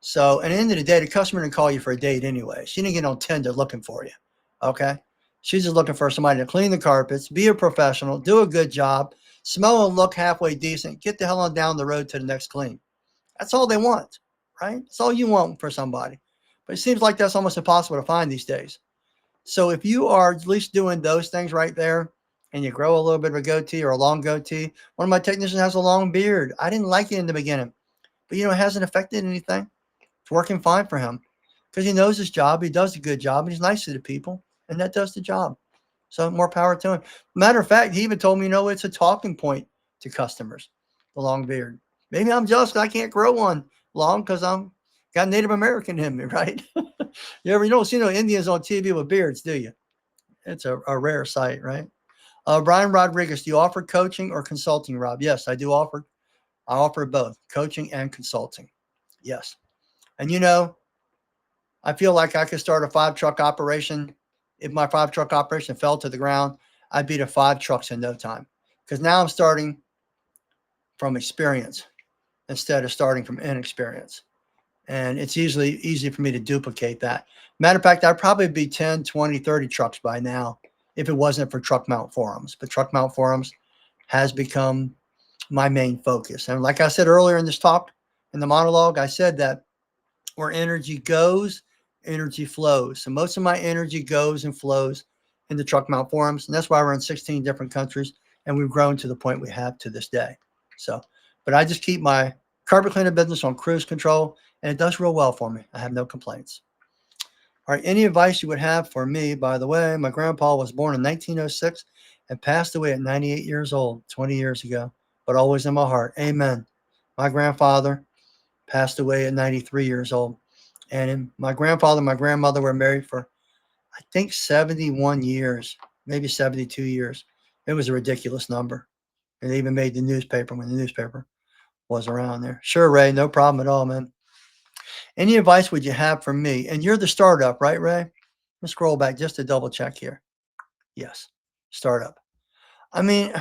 So at the end of the day, the customer didn't call you for a date anyway. She didn't get on Tinder looking for you. Okay. She's just looking for somebody to clean the carpets, be a professional, do a good job, smell and look halfway decent, get the hell on down the road to the next clean. That's all they want, right? That's all you want for somebody. But it seems like that's almost impossible to find these days. So if you are at least doing those things right there and you grow a little bit of a goatee or a long goatee, one of my technicians has a long beard. I didn't like it in the beginning, but it hasn't affected anything. It's working fine for him because he knows his job. He does a good job and he's nice to the people, and that does the job. So more power to him. Matter of fact, he even told me, it's a talking point to customers, the long beard. Maybe I'm jealous because I can't grow one long because I'm got Native American in me, right? You don't see no Indians on TV with beards, do you? It's a rare sight, right? Brian Rodriguez, do you offer coaching or consulting, Rob? Yes, I do offer. I offer both coaching and consulting. Yes. And I feel like I could start a 5-truck operation. If my 5-truck operation fell to the ground, I'd be to 5 trucks in no time. Because now I'm starting from experience instead of starting from inexperience. And it's easy for me to duplicate that. Matter of fact, I'd probably be 10, 20, 30 trucks by now if it wasn't for TruckMountForums. But TruckMountForums has become my main focus. And like I said earlier in this talk, in the monologue, I said that where energy goes, energy flows. So most of my energy goes and flows in the TruckMountForums. And that's why we're in 16 different countries. And we've grown to the point we have to this day. So, but I just keep my carpet cleaner business on cruise control, and it does real well for me. I have no complaints. All right, any advice you would have for me? By the way, my grandpa was born in 1906 and passed away at 98 years old, 20 years ago, but always in my heart. Amen. My grandfather passed away at 93 years old. And my grandfather and my grandmother were married for, I think, 71 years, maybe 72 years. It was a ridiculous number. And they even made the newspaper when the newspaper was around there. Sure, Ray, no problem at all, man. Any advice would you have for me? And you're the startup, right, Ray? Let's scroll back just to double check here. Yes, startup. I mean,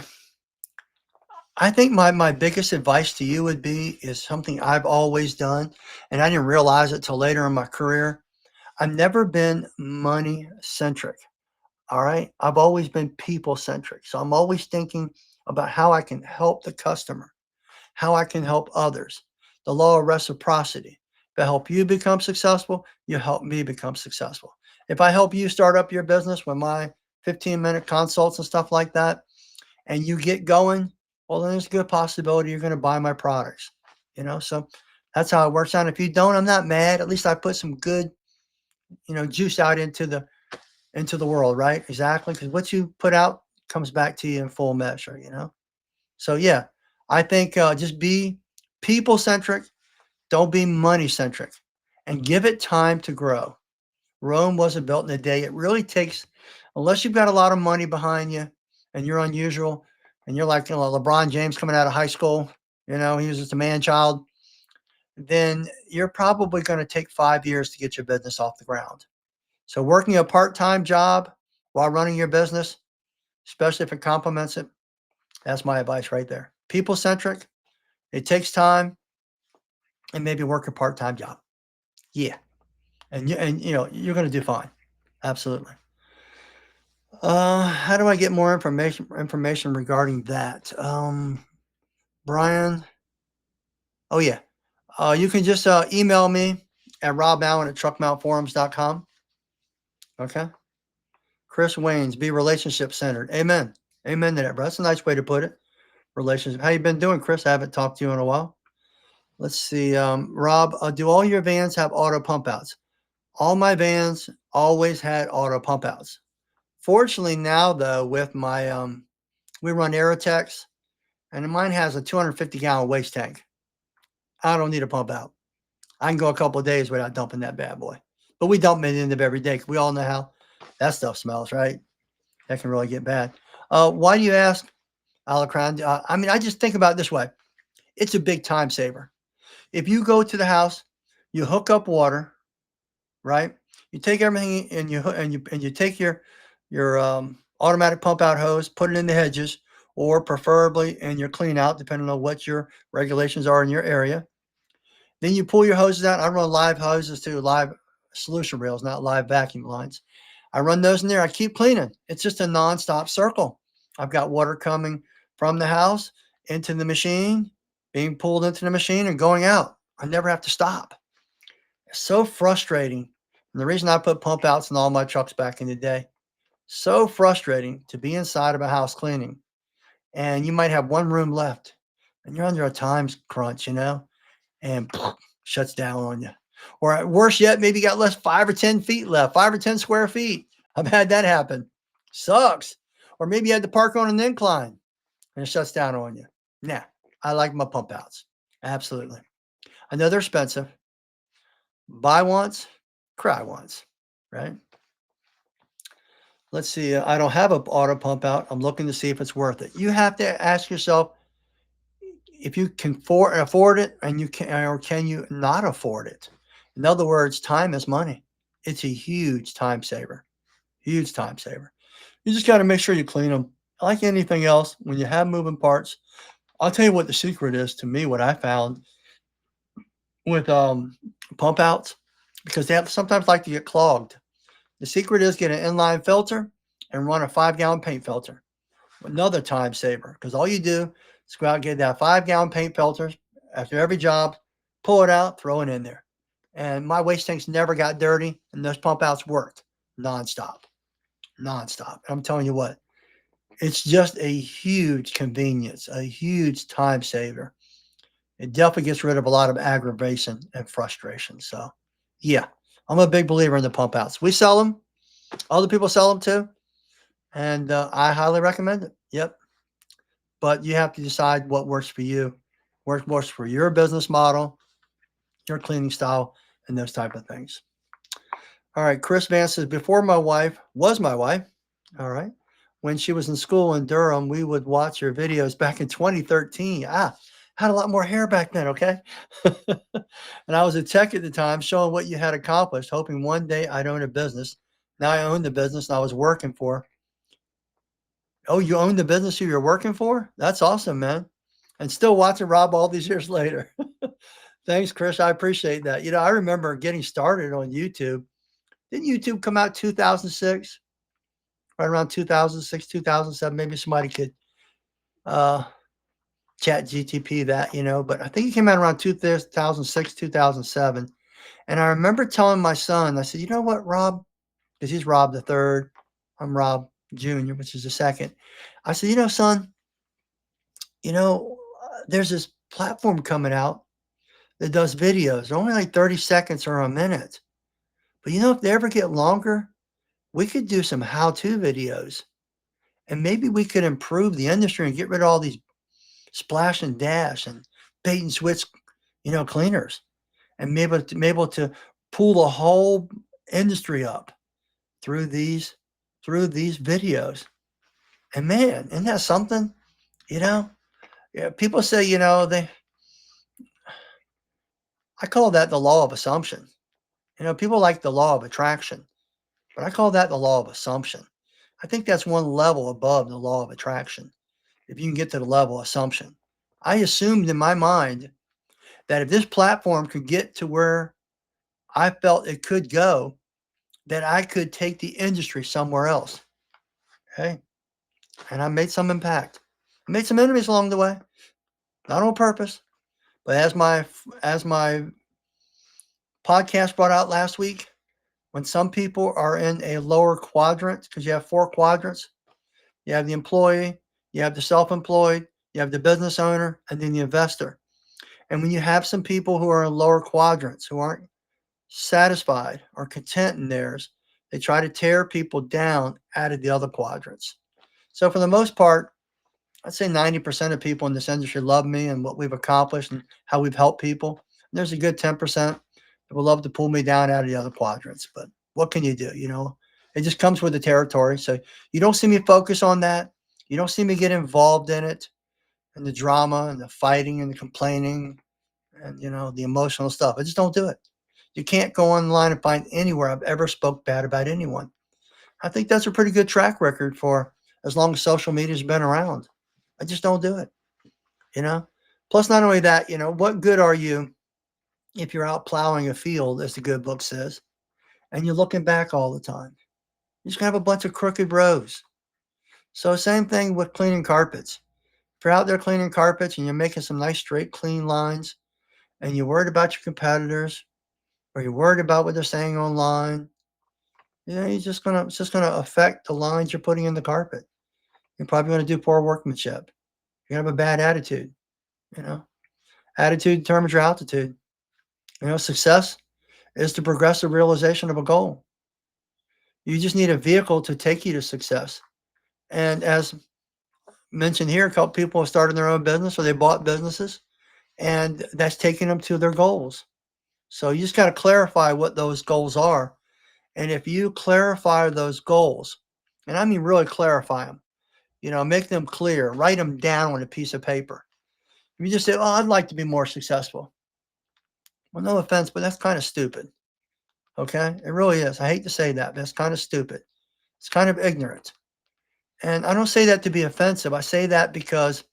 I think my biggest advice to you would be is something I've always done, and I didn't realize it till later in my career. I've never been money centric. All right. I've always been people centric. So I'm always thinking about how I can help the customer, how I can help others. The law of reciprocity. If I help you become successful, you help me become successful. If I help you start up your business with my 15-minute consults and stuff like that, and you get going, well, then there's a good possibility you're going to buy my products. So that's how it works out. If you don't, I'm not mad. At least I put some good, juice out into the world, right? Exactly. Because what you put out comes back to you in full measure, So yeah, I think just be people centric. Don't be money centric, and give it time to grow. Rome wasn't built in a day. It really takes, unless you've got a lot of money behind you and you're unusual and you're like LeBron James coming out of high school, he was just a man child, then you're probably going to take 5 years to get your business off the ground. So working a part-time job while running your business, especially if it complements it, that's my advice right there. People centric, it takes time, and maybe work a part-time job. Yeah. And you're going to do fine. Absolutely. How do I get more information regarding that? Brian. Oh yeah. You can just email me at roballen@truckmountforums.com. Okay. Chris Waynes, be relationship centered. Amen. Amen to that, bro. That's a nice way to put it. Relationship. How you been doing, Chris? I haven't talked to you in a while. Let's see. Rob, do all your vans have auto pump outs? All my vans always had auto pump outs. Fortunately now though, with my we run Aerotex, and mine has a 250-gallon waste tank. I don't need a pump out. I can go a couple of days without dumping that bad boy. But we dump it in the every day. We all know how that stuff smells, right? That can really get bad. Why do you ask, Alacran? I just think about it this way. It's a big time saver. If you go to the house, you hook up water, right? You take everything and you take your automatic pump out hose, put it in the hedges, or preferably in your clean out, depending on what your regulations are in your area. Then you pull your hoses out. I run live hoses too, live solution reels, not live vacuum lines. I run those in there. I keep cleaning. It's just a nonstop circle. I've got water coming from the house into the machine, being pulled into the machine and going out. I never have to stop. It's so frustrating. And the reason I put pump outs in all my trucks back in the day, so frustrating to be inside of a house cleaning and you might have one room left and you're under a time crunch, and shuts down on you. Or at worst yet, maybe you got less 5 or 10 feet left, 5 or 10 square feet. I've had that happen. Sucks. Or maybe you had to park on an incline and it shuts down on you. Nah, I like my pump outs. Absolutely. I know they're expensive. Buy once, cry once, right? Let's see. I don't have an auto pump out. I'm looking to see if it's worth it. You have to ask yourself if you can afford it, and you can, or can you not afford it? In other words, time is money. It's a huge time saver. Huge time saver. You just got to make sure you clean them. Like anything else, when you have moving parts, I'll tell you what the secret is to me, what I found with pump outs, because they have sometimes like to get clogged. The secret is get an inline filter and run a 5-gallon paint filter. Another time saver, because all you do is go out and get that 5-gallon paint filter after every job, pull it out, throw it in there. And my waste tanks never got dirty, and those pump outs worked nonstop. Nonstop. And I'm telling you what, it's just a huge convenience, a huge time saver. It definitely gets rid of a lot of aggravation and frustration. So, yeah, I'm a big believer in the pump outs. We sell them, other people sell them too, and I highly recommend it. Yep. But you have to decide what works for you, what works for your business model, your cleaning style, and those type of things. All right. Chris Vance says, before my wife was my wife, all right, when she was in school in Durham, we would watch your videos back in 2013. Had a lot more hair back then, okay? And I was a tech at the time, showing what you had accomplished, hoping one day I'd own a business. Now I own the business I was working for. Oh, you own the business you're working for? That's awesome, man. And still watching Rob all these years later. Thanks, Chris. I appreciate that. I remember getting started on YouTube. Didn't YouTube come out 2006? Right around 2006, 2007. Maybe somebody could uh, chat GTP that, but I think it came out around 2006, 2007. And I remember telling my son, I said, you know what, Rob? Because he's Rob the third. I'm Rob Jr., which is the second. I said, son, there's this platform coming out that does videos. They're only like 30 seconds or a minute. But if they ever get longer, we could do some how-to videos. And maybe we could improve the industry and get rid of all these splash and dash and bait and switch, cleaners. And be able to pull the whole industry up through these videos. And man, isn't that something? Yeah, people say, I call that the law of assumption. People like the law of attraction, but I call that the law of assumption. I think that's one level above the law of attraction. If you can get to the level of assumption, I assumed in my mind that if this platform could get to where I felt it could go, that I could take the industry somewhere else. Okay. And I made some impact. I made some enemies along the way, not on purpose, but as my podcast brought out last week, when some people are in a lower quadrant, because you have 4 quadrants, you have the employee, you have the self-employed, you have the business owner, and then the investor. And when you have some people who are in lower quadrants, who aren't satisfied or content in theirs, they try to tear people down out of the other quadrants. So for the most part, I'd say 90% of people in this industry love me and what we've accomplished and how we've helped people. And there's a good 10% that would love to pull me down out of the other quadrants. But what can you do? It just comes with the territory. So you don't see me focus on that. You don't see me get involved in it and the drama and the fighting and the complaining and, the emotional stuff. I just don't do it. You can't go online and find anywhere I've ever spoke bad about anyone. I think that's a pretty good track record for as long as social media's been around. I just don't do it, you know? Plus, not only that, what good are you if you're out plowing a field, as the good book says, and you're looking back all the time? You're just going to have a bunch of crooked rows. So same thing with cleaning carpets. If you're out there cleaning carpets and you're making some nice straight clean lines and you're worried about your competitors or you're worried about what they're saying online, it's just gonna affect the lines you're putting in the carpet. You're probably gonna do poor workmanship. You're gonna have a bad attitude, you know. Attitude determines your altitude. Success is the progressive realization of a goal. You just need a vehicle to take you to success. And as mentioned here, a couple people have started their own business or they bought businesses, and that's taking them to their goals. So you just got to clarify what those goals are. And if you clarify those goals, and I mean really clarify them, make them clear, write them down on a piece of paper. If you just say, "Oh, I'd like to be more successful." Well, no offense, but that's kind of stupid. Okay? It really is. I hate to say that, but it's kind of stupid. It's kind of ignorant. And I don't say that to be offensive. I say that because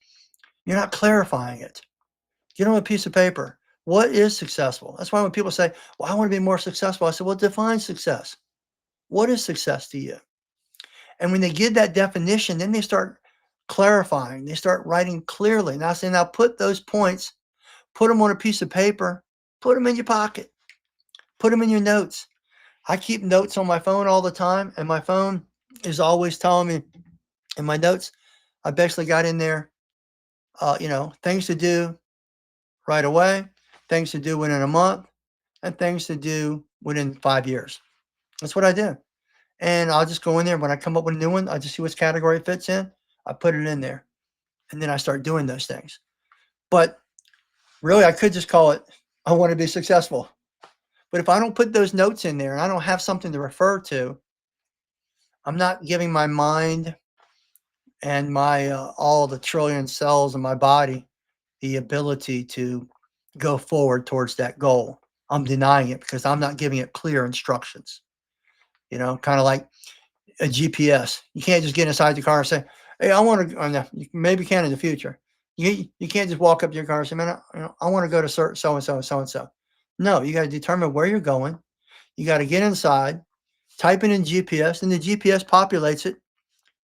you're not clarifying it. Get on a piece of paper. What is successful? That's why when people say, "Well, I want to be more successful," I say, "Well, define success. What is success to you?" And when they give that definition, then they start clarifying. They start writing clearly. Now, I say, now put those points, put them on a piece of paper, put them in your pocket, put them in your notes. I keep notes on my phone all the time, and my phone is always telling me in my notes, I basically got in there, things to do right away, things to do within a month, and things to do within 5 years. That's what I do. And I'll just go in there. When I come up with a new one, I just see which category it fits in. I put it in there. And then I start doing those things. But really, I could just call it, I want to be successful. But if I don't put those notes in there and I don't have something to refer to, I'm not giving my mind and my all the trillion cells in my body the ability to go forward towards that goal. I'm denying it because I'm not giving it clear instructions. Kind of like a GPS. You can't just get inside the car and say, "Hey, I want to." No, you maybe can in the future. You can't just walk up to your car and say, "Man, I want to go to so and so and so and so." No, you got to determine where you're going. You got to get inside, type it in GPS, and the GPS populates it,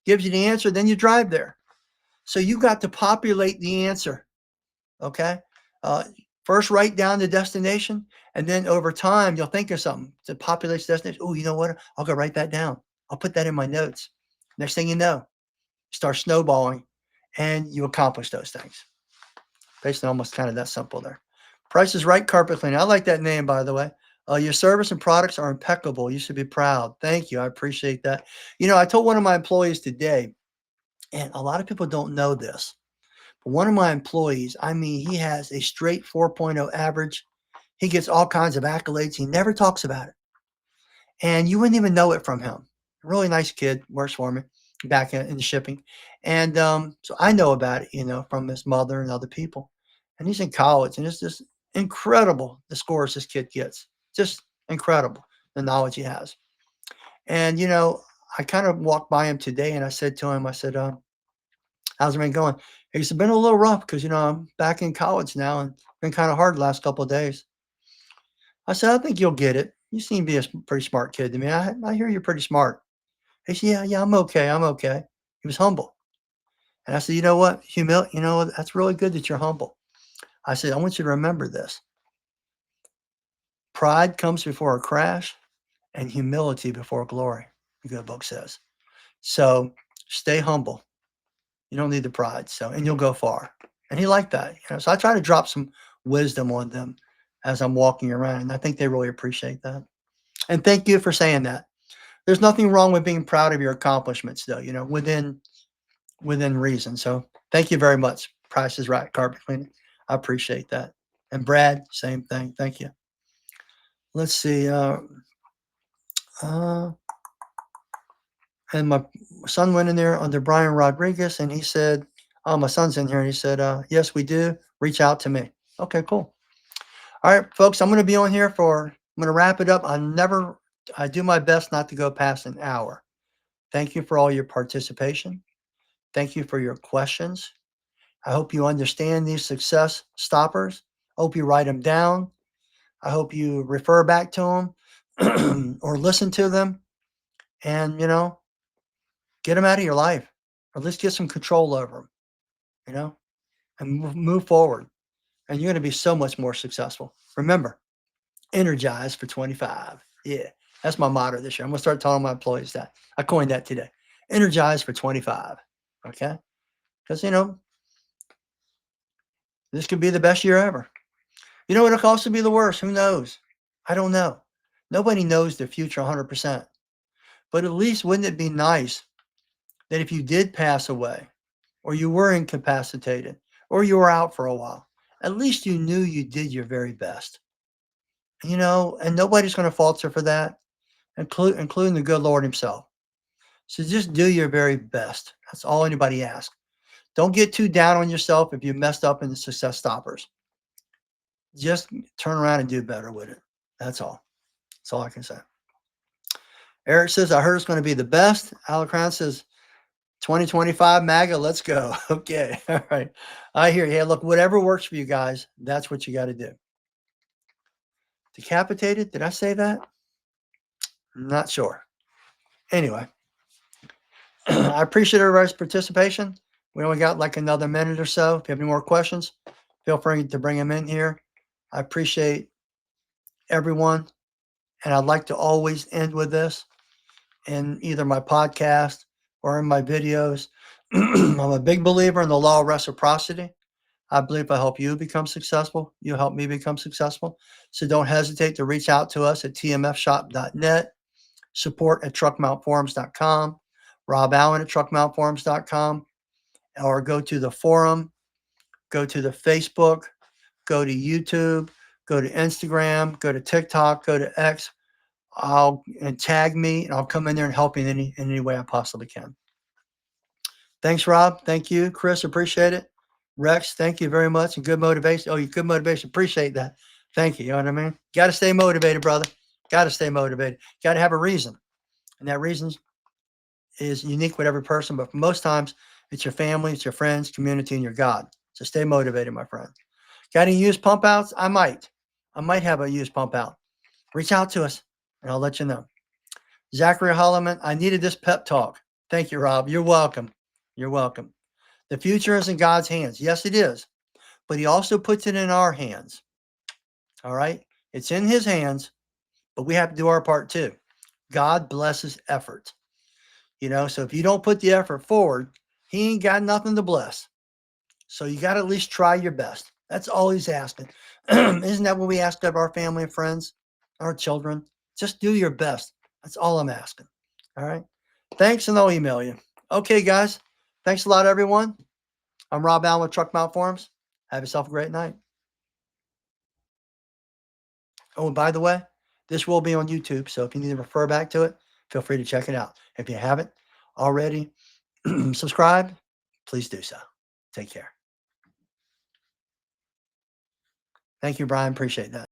gives you the answer. Then you drive there. So you got to populate the answer. Okay. Uh, First, write down the destination, and then over time, you'll think of something to populate the destination. Oh, you know what? I'll go write that down. I'll put that in my notes. Next thing you know, start snowballing, and you accomplish those things. Basically, almost kind of that simple there. Price is Right Carpet Cleaning. I like that name, by the way. Your service and products are impeccable. You should be proud. Thank you. I appreciate that. I told one of my employees today, and a lot of people don't know this, but one of my employees, I mean, he has a straight 4.0 average. He gets all kinds of accolades. He never talks about it. And you wouldn't even know it from him. Really nice kid, works for me back in the shipping. And so I know about it, from his mother and other people. And he's in college, and it's just incredible the scores this kid gets. Just incredible the knowledge he has. And, I kind of walked by him today and I said to him, I said, how's everything going? He said, been a little rough because, I'm back in college now and been kind of hard the last couple of days. I said, I think you'll get it. You seem to be a pretty smart kid to me. I hear you're pretty smart. He said, yeah, I'm okay. I'm okay. He was humble. And I said, you know what? That's really good that you're humble. I said, I want you to remember this. Pride comes before a crash and humility before glory, the good book says. So stay humble. You don't need the pride. And you'll go far. And he liked that. So I try to drop some wisdom on them as I'm walking around. And I think they really appreciate that. And thank you for saying that. There's nothing wrong with being proud of your accomplishments, though, within reason. So thank you very much. Price is Right Carpet Cleaning. I appreciate that. And Brad, same thing. Thank you. Let's see. And my son went in there under Brian Rodriguez, and he said, "Oh, my son's in here." And he said, "Yes, we do. Reach out to me." Okay, cool. All right, folks. I'm going to be on here I'm going to wrap it up. I do my best not to go past an hour. Thank you for all your participation. Thank you for your questions. I hope you understand these success stoppers. I hope you write them down. I hope you refer back to them or listen to them and, get them out of your life, or let's get some control over them, you know, and move forward. And you're going to be so much more successful. Remember, energize for 25. Yeah, that's my motto this year. I'm going to start telling my employees that. I coined that today. Energize for 25. Okay? Because, this could be the best year ever. You know what? It could also be the worst. Who knows? I don't know. Nobody knows the future 100%. But at least wouldn't it be nice that if you did pass away, or you were incapacitated, or you were out for a while, at least you knew you did your very best. And nobody's going to fault you for that, including the good Lord himself. So just do your very best. That's all anybody asks. Don't get too down on yourself if you messed up in the success stoppers. Just turn around and do better with it. That's all. That's all I can say. Eric says, I heard it's going to be the best. Alacran says, 2025 MAGA, let's go. Okay. All right. I hear you. Hey, look, whatever works for you guys, that's what you got to do. Decapitated? Did I say that? I'm not sure. Anyway, I appreciate everybody's participation. We only got like another minute or so. If you have any more questions, feel free to bring them in here. I appreciate everyone. And I'd like to always end with this in either my podcast or in my videos. I'm a big believer in the law of reciprocity. I believe if I help you become successful, you help me become successful. So don't hesitate to reach out to us at tmfshop.net, support at TruckMountForums.com, Rob Allen at TruckMountForums.com, or go to the forum, go to the Facebook, go to YouTube, go to Instagram, go to TikTok, go to X. And tag me, and I'll come in there and help you in any way I possibly can. Thanks, Rob. Thank you, Chris. Appreciate it. Rex, thank you very much. And good motivation. Oh, you good motivation. Appreciate that. Thank you. You know what I mean? Got to stay motivated, brother. Got to stay motivated. Got to have a reason. And that reason is unique with every person, but most times it's your family, it's your friends, community, and your God. So stay motivated, my friend. Got any used pump outs? I might have a used pump out. Reach out to us and I'll let you know. Zachary Holloman, I needed this pep talk. Thank you, Rob. You're welcome. You're welcome. The future is in God's hands. Yes, it is. But he also puts it in our hands. All right? It's in his hands, but we have to do our part too. God blesses effort. So if you don't put the effort forward, he ain't got nothing to bless. So you got to at least try your best. That's all he's asking. Isn't that what we ask of our family and friends, our children? Just do your best. That's all I'm asking. All right. Thanks, and I'll email you. Okay, guys. Thanks a lot, everyone. I'm Rob Allen with Truck Mount Forums. Have yourself a great night. Oh, and by the way, this will be on YouTube. So if you need to refer back to it, feel free to check it out. If you haven't already subscribed, please do so. Take care. Thank you, Brian. Appreciate that.